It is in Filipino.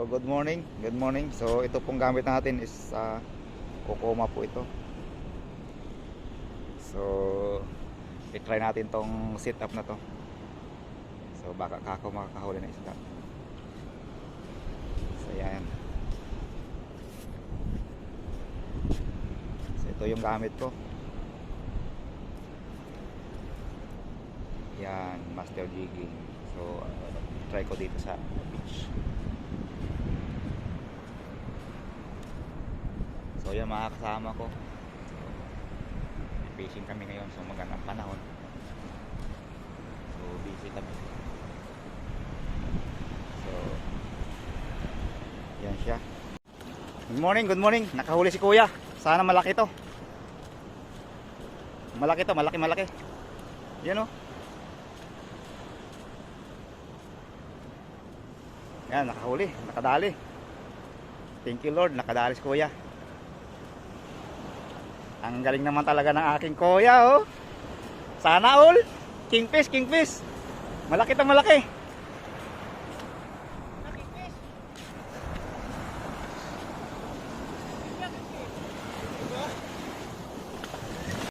So good morning, good morning. So ito pong gamit natin is Kokoma po ito. So i-try natin tong setup na to. So baka kako makakahuli na isda. So yan. So ito yung gamit ko. Yan, master jigging. So try ko dito sa beach. So yan mga kasama ko. So, fishing kami ngayon. So magandang panahon. So busy kami. So yan siya. Good morning, good morning. Nakahuli si kuya. Sana malaki to. Malaki to, malaki. Yan o. Yan, nakahuli, nakadali. Thank you Lord, nakadali si kuya. Ang galing naman talaga ng aking kuya, oh. Sana all. Kingfish. Malaki to, malaki.